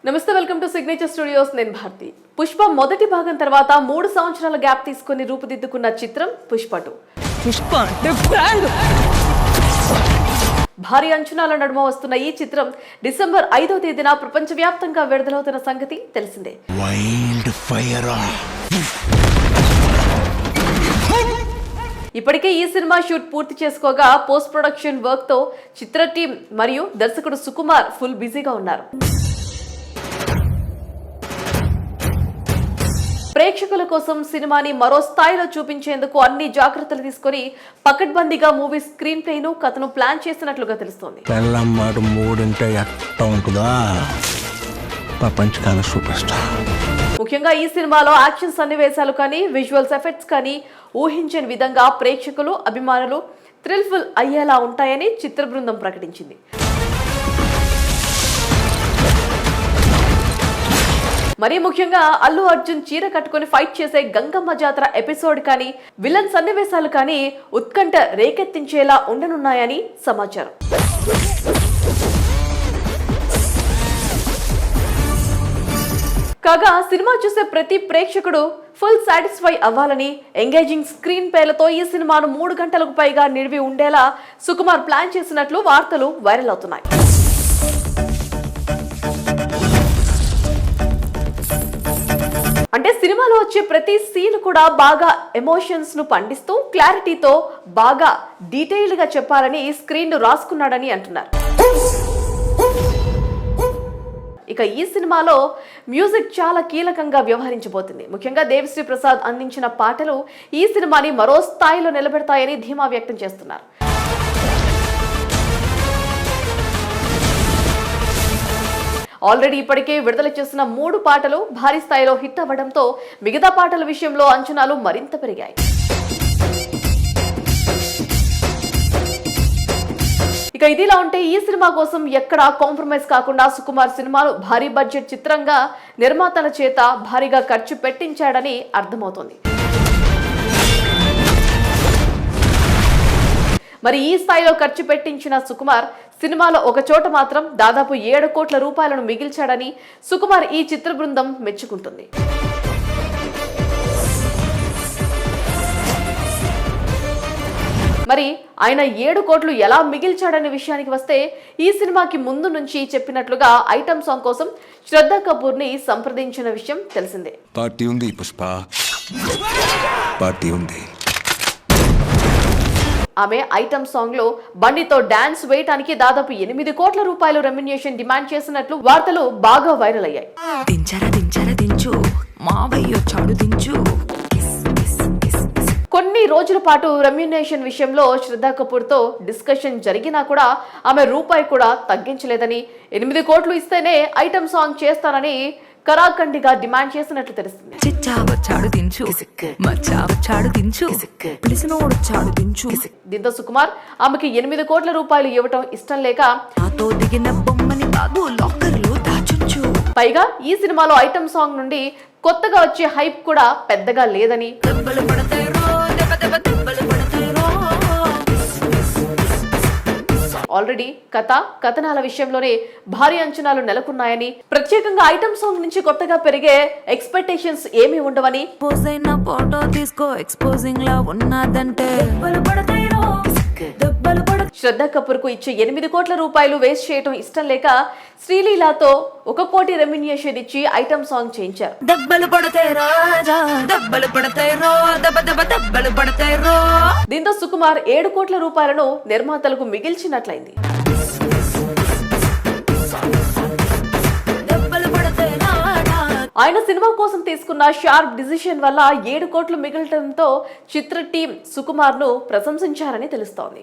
నమస్తే, welcome to signature studios. నేను భారతి. పుష్ప మొదటి భాగం తర్వాత 3 సంవత్సరాల గ్యాప్ తీసుకుని రూపుదిద్దుకున్న చిత్రం పుష్ప 2. పుష్ప అంటే బ్రాండ్. భారీ అంచనాల నడుమ వస్తున్న ఈ చిత్రం డిసెంబర్ 5వ తేదీన ప్రపంచవ్యాప్తంగా విడుదలవుతున్న సంగతి తెలిసిందే. ఇప్పటికే ఈ సినిమా షూట్ పూర్తి చేసుకోగా పోస్ట్ ప్రొడక్షన్ వర్క్ తో చిత్ర టీం మరియు దర్శకుడు సుకుమార్ ఫుల్ బిజీగా ఉన్నారు. ప్రేక్షకుల కోసం సినిమాని మరో స్థాయిలో చూపించేందుకు అన్ని జాగ్రత్తలు తీసుకుని పకడ్బందీగా మూవీ స్క్రీన్ ప్లేను కథను ప్లాన్ చేసినట్లుగా తెలుస్తోంది. ముఖ్యంగా ఈ సినిమాలో యాక్షన్ సన్నివేశాలు కానీ విజువల్స్ ఎఫెక్ట్స్ కానీ ఊహించని విధంగా ప్రేక్షకులు అభిమానులు థ్రిల్ఫుల్ అయ్యేలా ఉంటాయని చిత్ర బృందం ప్రకటించింది. మరీ ముఖ్యంగా అల్లు అర్జున్ చీర కట్టుకుని ఫైట్ చేసే గంగమ్మ జాతర ఎపిసోడ్ కానీ విలన్ సన్నివేశాలు కానీ ఉత్కంఠ రేకెత్తించేలా ఉండనున్నాయని సమాచారం. కాగా సినిమా చూసే ప్రతి ప్రేక్షకుడు ఫుల్ సాటిస్ఫై అవ్వాలని ఎంగేజింగ్ స్క్రీన్ పేలతో ఈ సినిమాను 3 గంటలకు పైగా నిడివి ఉండేలా సుకుమార్ ప్లాన్ చేసినట్లు వార్తలు వైరల్ అవుతున్నాయి. అంటే సినిమాలో వచ్చే ప్రతి సీన్ కూడా బాగా ఎమోషన్స్ ను పండిస్తూ క్లారిటీతో బాగా డీటెయిల్డ్ గా చెప్పాలని స్క్రీన్ ను రాసుకున్నాడని అంటున్నారు. ఇక ఈ సినిమాలో మ్యూజిక్ చాలా కీలకంగా వ్యవహరించబోతుంది. ముఖ్యంగా దేవిశ్రీ ప్రసాద్ అందించిన పాటలు ఈ సినిమాని మరో స్థాయిలో నిలబెడతాయని ధీమా వ్యక్తం చేస్తున్నారు. ఆల్రెడీ ఇప్పటికే విడుదల చేసిన 3 పాటలు భారీ స్థాయిలో హిట్ అవ్వడంతో మిగతా పాటల విషయంలో అంచనాలు మరింత పెరిగాయి. ఇక ఇదిలా ఉంటే ఈ సినిమా కోసం ఎక్కడా కాంప్రమైజ్ కాకుండా సుకుమార్ సినిమాను భారీ బడ్జెట్ చిత్రంగా నిర్మాతల చేత భారీగా ఖర్చు పెట్టించాడని అర్థమవుతోంది. మరి ఈ స్థాయిలో ఖర్చు పెట్టించిన సుకుమార్ సినిమాలో ఒక చోట మాత్రం దాదాపు 7 కోట్ల రూపాయలను మిగిల్చాడని సుకుమార్ ఈ చిత్ర బృందం మెచ్చుకుంటుంది. మరి ఆయన 7 కోట్లు ఎలా మిగిల్చాడనే విషయానికి వస్తే ఈ సినిమాకి ముందు నుంచి చెప్పినట్లుగా ఐటమ్ సాంగ్ కోసం శ్రద్ధా కపూర్ ని సంప్రదించిన విషయం తెలిసిందే. పార్టీ ఉంది పుష్ప, పార్టీ ఉంది. ఆమె ఐటమ్ సాంగ్ లో బండితో డాన్స్ వేయటానికి దాదాపు 8 కోట్ల రూపాయలు రెమ్యునేషన్ డిమాండ్ చేసినట్లు వార్తలు బాగా వైరల్ అయ్యాయి. కొన్ని రోజుల పాటు రెమ్యునేషన్ విషయంలో శ్రద్ధా కపూర్ తో డిస్కషన్ జరిగినా కూడా ఆమె రూపాయి కూడా తగ్గించలేదని 8 కోట్లు ఇస్తేనే ఐటమ్ సాంగ్ చేస్తానని కరాఖండిగా డిమాండ్ చేసినట్లు తెలుస్తుంది. దీంతో సుకుమార్ ఆమెకి 8 కోట్ల రూపాయలు ఇవ్వటం ఇష్టం లేక పైగా ఈ సినిమాలో ఐటమ్ సాంగ్ నుండి కొత్తగా వచ్చే హైప్ కూడా పెద్దగా లేదని ఆల్రెడీ కథనాల విషయంలోనే భారీ అంచనాలు నెలకొన్నాయని ప్రత్యేకంగా ఐటమ్ సాంగ్ నుంచి కొత్తగా పెరిగే ఎక్స్పెక్టేషన్స్ ఏమీ ఉండవని శ్రద్ధా కపూర్ కు ఇచ్చే 8 కోట్ల రూపాయలు వేస్ట్ చేయడం ఇష్టం లేక శ్రీలీలాతో 1 కోటి రెమ్యునేషన్ ఇచ్చి ఐటమ్ సాంగ్ చేయించారు. దీంతో సుకుమార్ 7 కోట్ల రూపాయలను నిర్మాతలకు మిగిల్చినట్లయింది. ఆయన సినిమా కోసం తీసుకున్న షార్ప్ డిసిషన్ వల్ల 7 కోట్లు మిగలటంతో చిత్ర టీం సుకుమార్ ను ప్రశంసించారని తెలుస్తోంది.